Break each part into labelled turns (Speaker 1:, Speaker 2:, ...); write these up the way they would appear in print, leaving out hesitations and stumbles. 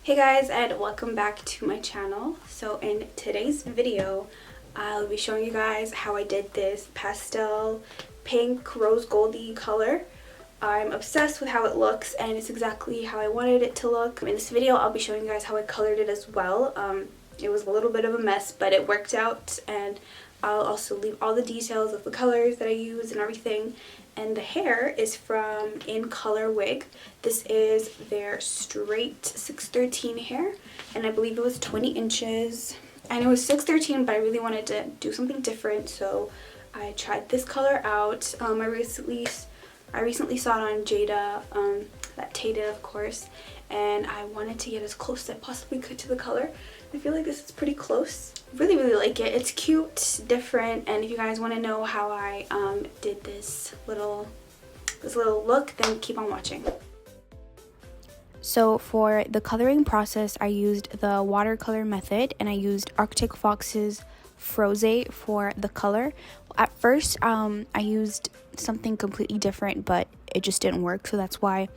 Speaker 1: Hey guys, and welcome back to my channel. So in today's video I'll be showing you guys how I did this pastel pink rose goldy color. I'm obsessed with how it looks and it's exactly how I wanted it to look. In this video I'll be showing you guys how I colored it as well. It was a little bit of a mess, but it worked out, and I'll also leave all the details of the colors that I used and everything. And the hair is from Incolorwig. This is their straight 613 hair, and I believe it was 20 inches. And it was 613, but I really wanted to do something different, so I tried this color out. I recently saw it on Jada, that Tata of course, and I wanted to get as close as I possibly could to the color. I feel like this is pretty close. Really like it. It's cute, different, and if you guys want to know how I did this little look, then keep on watching. So for the coloring process, I used the watercolor method, and I used Arctic Fox's Froze for the color. At first, I used something completely different, but it just didn't work, so that's why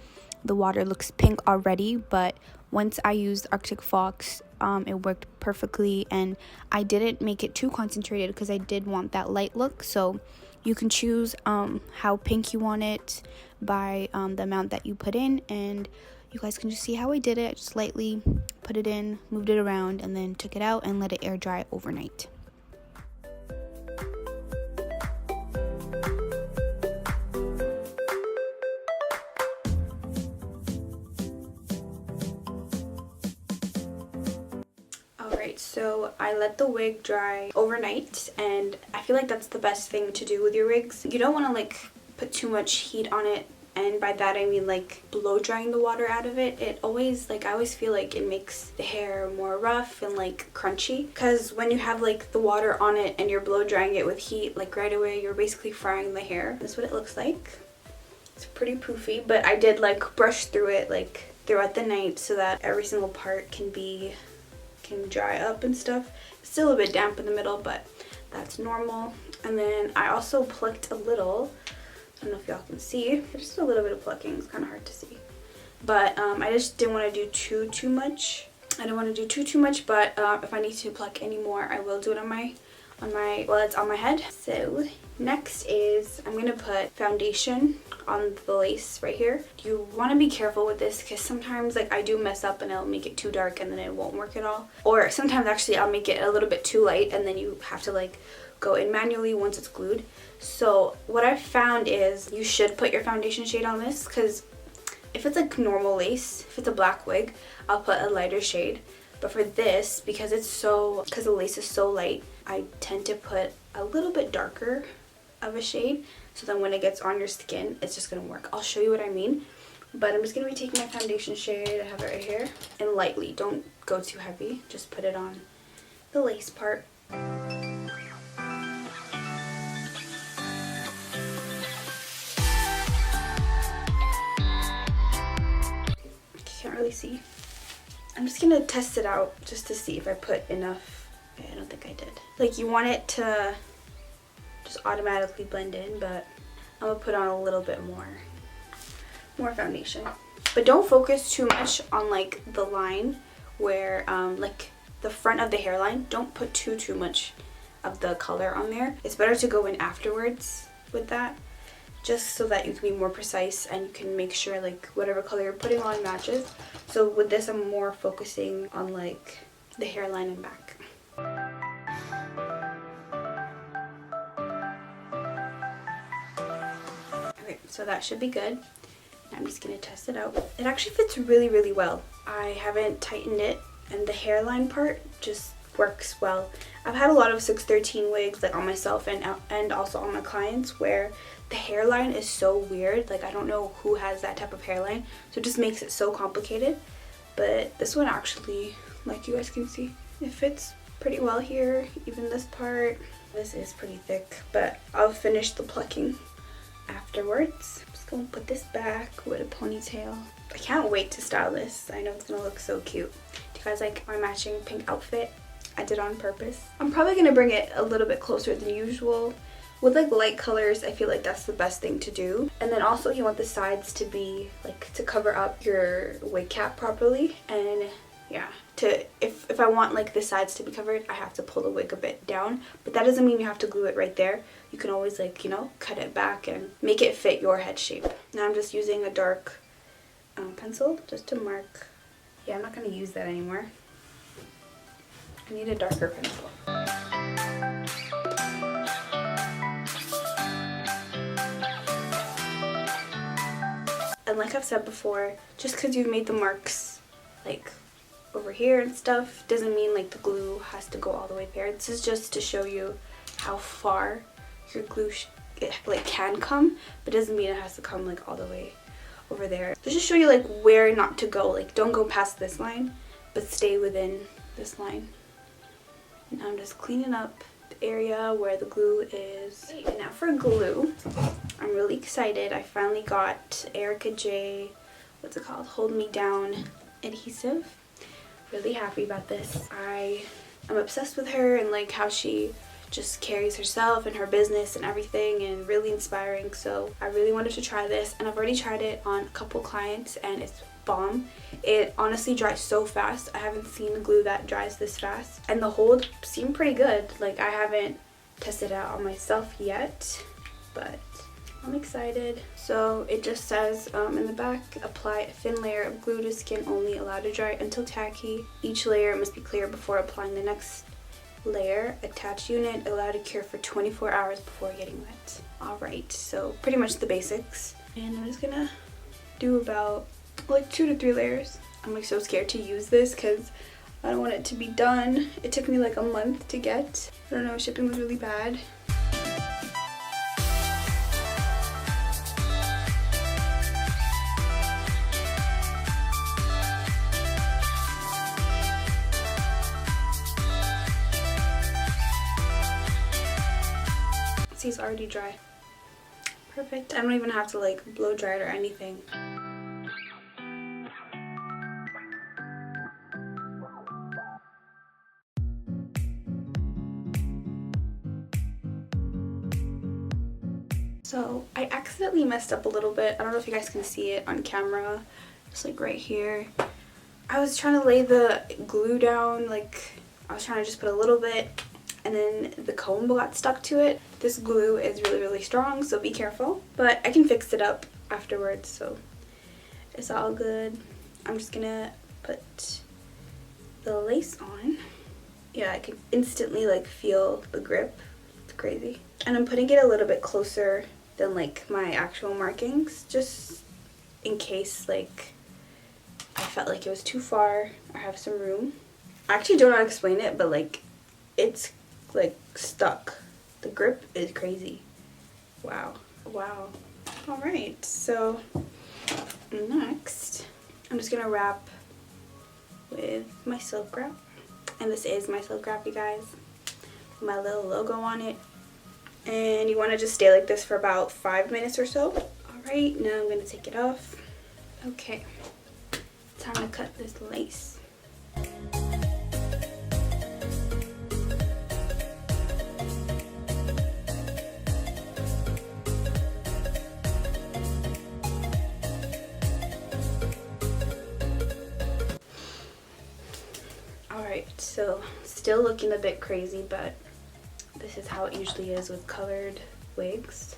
Speaker 1: the water looks pink already. But once I used Arctic Fox, it worked perfectly, and I didn't make it too concentrated because I did want that light look. So you can choose how pink you want it by the amount that you put in, and you guys can just see how I did it. I just lightly put it in, moved it around, and then took it out and let it air dry overnight. So I let the wig dry overnight, and I feel like that's the best thing to do with your wigs. You don't want to like put too much heat on it, and by that I mean like blow drying the water out of it. I always feel like it makes the hair more rough and like crunchy, because when you have like the water on it and you're blow drying it with heat, like right away you're basically frying the hair. That's what it looks like. It's pretty poofy, but I did like brush through it like throughout the night so that every single part can dry up and stuff. It's still a bit damp in the middle, but that's normal. And then I also plucked a little. I don't know if y'all can see. Just a little bit of plucking. It's kind of hard to see, but I just didn't want to do too much. I don't want to do too much, but if I need to pluck any more, I will do it while it's on my head. So next is I'm gonna put foundation on the lace right here. You want to be careful with this because sometimes like I do mess up and I'll make it too dark and then it won't work at all, or sometimes actually I'll make it a little bit too light and then you have to like go in manually once it's glued. So what I've found is you should put your foundation shade on this, because if it's like normal lace, if it's a black wig, I'll put a lighter shade. But for this, because the lace is so light, I tend to put a little bit darker of a shade, so then when it gets on your skin, it's just gonna work. I'll show you what I mean. But I'm just gonna be taking my foundation shade, I have it right here, and lightly, don't go too heavy, just put it on the lace part. Can't really see. I'm just gonna test it out just to see if I put enough. Okay, I don't think I did. Like, you want it to just automatically blend in, but I'm gonna put on a little bit more foundation. But don't focus too much on like the line where like the front of the hairline. Don't put too much of the color on there. It's better to go in afterwards with that, just so that you can be more precise and you can make sure like whatever color you're putting on matches. So with this, I'm more focusing on like the hairline and back. Okay, so that should be good. I'm just gonna test it out. It actually fits really well. I haven't tightened it, and the hairline part just works well. I've had a lot of 613 wigs like on myself and also on my clients where the hairline is so weird. Like, I don't know who has that type of hairline, so it just makes it so complicated. But this one actually, like you guys can see, it fits pretty well here, even this part. This is pretty thick, but I'll finish the plucking afterwards. I'm just gonna put this back with a ponytail. I can't wait to style this. I know it's gonna look so cute. Do you guys like my matching pink outfit? I did on purpose. I'm probably gonna bring it a little bit closer than usual. With like light colors, I feel like that's the best thing to do. And then also you want the sides to be like to cover up your wig cap properly, and yeah, if I want like the sides to be covered, I have to pull the wig a bit down, but that doesn't mean you have to glue it right there. You can always, like, you know, cut it back and make it fit your head shape. Now I'm just using a dark pencil just to mark. Yeah, I'm not going to use that anymore. I need a darker pencil. And like I've said before, just because you've made the marks like over here and stuff doesn't mean like the glue has to go all the way there. This is just to show you how far your glue like can come, but doesn't mean it has to come like all the way over there. Just to show you like where not to go. Like, don't go past this line, but stay within this line. Now I'm just cleaning up the area where the glue is. And now for glue, I'm really excited. I finally got Erica J, what's it called? Hold Me Down adhesive. Really happy about this. I am obsessed with her and like how she just carries herself and her business and everything, and really inspiring. So I really wanted to try this, and I've already tried it on a couple clients and it's bomb. It honestly dries so fast. I haven't seen glue that dries this fast, and the hold seemed pretty good. Like, I haven't tested it out on myself yet, but I'm excited. So it just says in the back, apply a thin layer of glue to skin only, allowed to dry until tacky. Each layer must be clear before applying the next layer. Attach unit, allowed to cure for 24 hours before getting wet. Alright, so pretty much the basics. And I'm just gonna do about like 2 to 3 layers. I'm like so scared to use this because I don't want it to be done. It took me like a month to get. I don't know, shipping was really bad. See, it's already dry. Perfect. I don't even have to like blow dry it or anything. So I accidentally messed up a little bit. I don't know if you guys can see it on camera. Just like right here. I was trying to lay the glue down, like I was trying to just put a little bit, and then the comb got stuck to it. This glue is really, really strong, so be careful. But I can fix it up afterwards, so it's all good. I'm just gonna put the lace on. Yeah, I can instantly like feel the grip. It's crazy. And I'm putting it a little bit closer than like my actual markings, just in case like I felt like it was too far or have some room. I actually don't know how to explain it, but like it's like stuck. The grip is crazy. Wow. Wow. Alright, so next I'm just gonna wrap with my silk wrap. And this is my silk wrap, you guys. My little logo on it. And you want to just stay like this for about 5 minutes or so. Alright, now I'm gonna take it off. Okay. Time to cut this lace. Alright, so still looking a bit crazy, but this is how it usually is with colored wigs.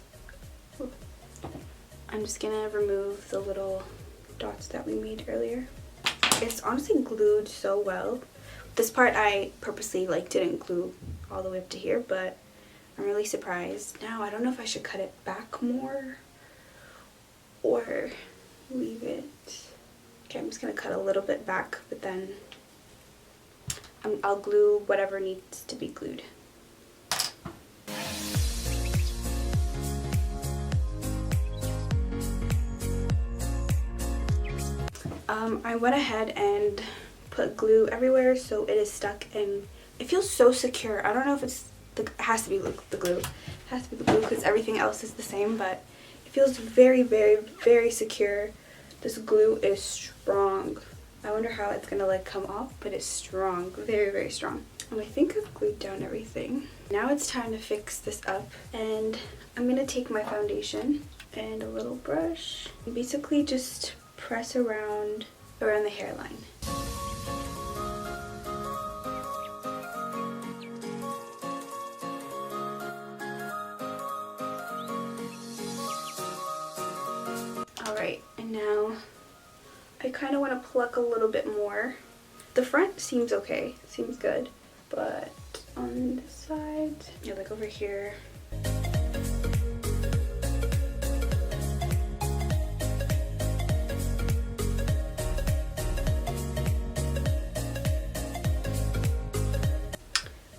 Speaker 1: I'm just gonna remove the little dots that we made earlier. It's honestly glued so well. This part I purposely like didn't glue all the way up to here, but I'm really surprised. Now I don't know if I should cut it back more or leave it. Okay, I'm just gonna cut a little bit back, but then I'll glue whatever needs to be glued. I went ahead and put glue everywhere so it is stuck and it feels so secure. I don't know if it's it has to be the glue. It has to be the glue because everything else is the same, but it feels very, very, very secure. This glue is strong. I wonder how it's gonna like come off, but it's strong, very, very strong. And I think I've glued down everything. Now it's time to fix this up, and I'm gonna take my foundation and a little brush and basically just press around the hairline. kind of want to pluck a little bit more. The front seems okay, seems good, but on this side, yeah, like over here.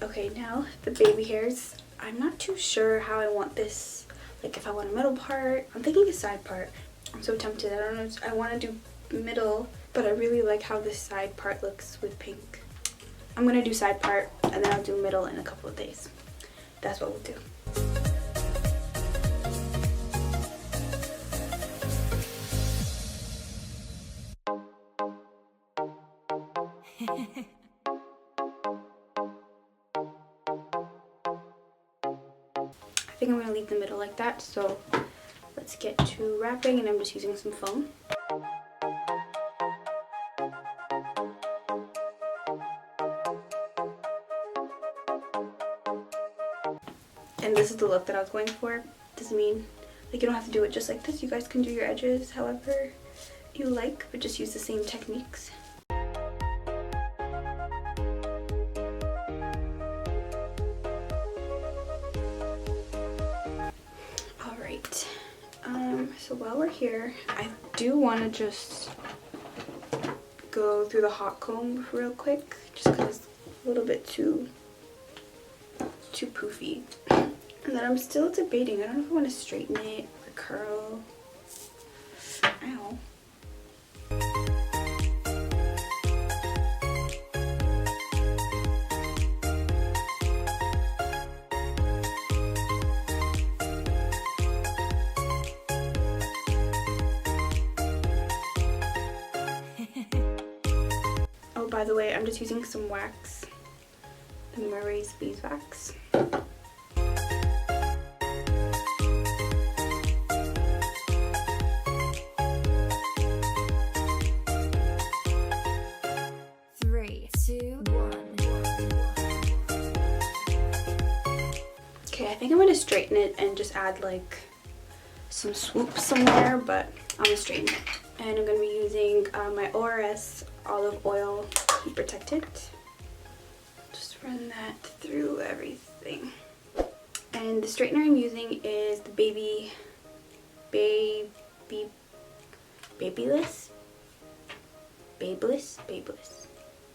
Speaker 1: Okay, now the baby hairs. I'm not too sure how I want this, like if I want a middle part. I'm thinking a side part. I'm so tempted. I don't know. I want to do middle, but I really like how this side part looks with pink. I'm going to do side part and then I'll do middle in a couple of days. That's what we'll do. I think I'm going to leave the middle like that, so let's get to wrapping, and I'm just using some foam. And this is the look that I was going for. Doesn't mean, like, you don't have to do it just like this. You guys can do your edges however you like, but just use the same techniques. So while we're here, I do want to just go through the hot comb real quick, just because it's a little bit too poofy. And then I'm still debating. I don't know if I want to straighten it or curl. Ow. By the way, I'm just using some wax, the Murray's beeswax. Three, two, one. Okay, I think I'm going to straighten it and just add like some swoop somewhere, but I'm going to straighten it. And I'm going to be using my ORS olive oil heat protectant. Just run that through everything. And the straightener I'm using is the Babyliss.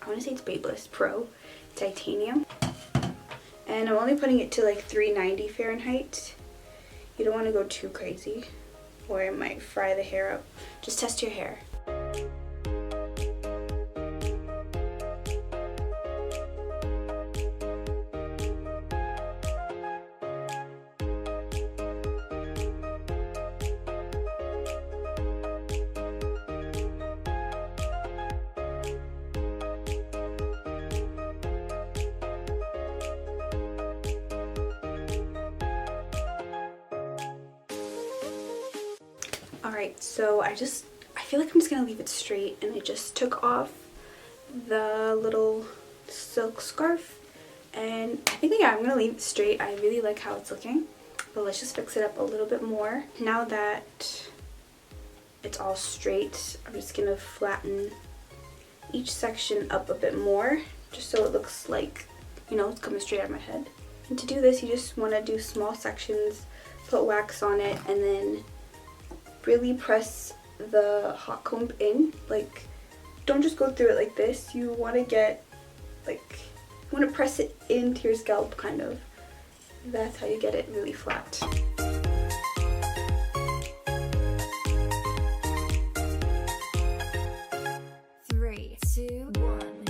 Speaker 1: I want to say it's Babyliss Pro Titanium. And I'm only putting it to like 390 Fahrenheit. You don't want to go too crazy or it might fry the hair up. Just test your hair. Alright, so I feel like I'm just going to leave it straight, and I just took off the little silk scarf, and I think, yeah, I'm going to leave it straight. I really like how it's looking, but let's just fix it up a little bit more. Now that it's all straight, I'm just going to flatten each section up a bit more, just so it looks like, you know, it's coming straight out of my head. And to do this, you just want to do small sections, put wax on it, and then really press the hot comb in. Like, don't just go through it like this. You want to get, like, you want to press it into your scalp, kind of. That's how you get it really flat. Three, two, one.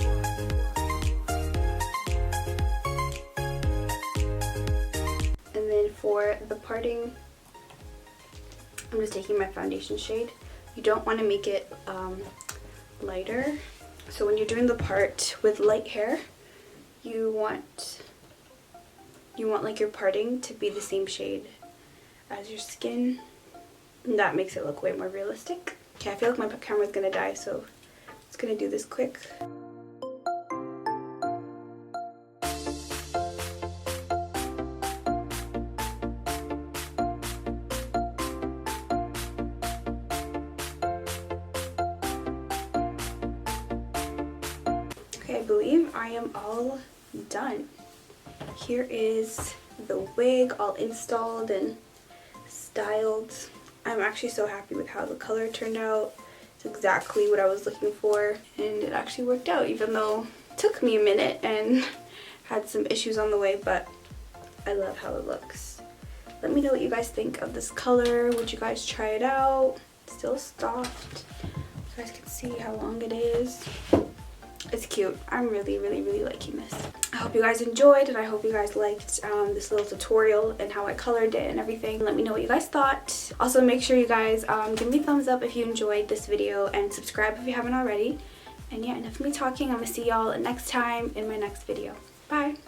Speaker 1: And then for the parting, I'm just taking my foundation shade. You don't want to make it lighter. So when you're doing the part with light hair, you want like your parting to be the same shade as your skin. And that makes it look way more realistic. Okay, I feel like my camera's gonna die, so I'm just gonna do this quick. believe I am all done. Here is the wig all installed and styled. I'm actually so happy with how the color turned out. It's exactly what I was looking for, and it actually worked out, even though it took me a minute and had some issues on the way, but I love how it looks. Let me know what you guys think of this color. Would you guys try it out? It's still soft. You guys can see how long it is. It's cute. I'm really liking this. I hope you guys enjoyed, and I hope you guys liked this little tutorial and how I colored it and everything. Let me know what you guys thought. Also, make sure you guys give me a thumbs up if you enjoyed this video, and subscribe if you haven't already. And yeah, enough of me talking. I'm gonna see y'all next time in my next video. Bye!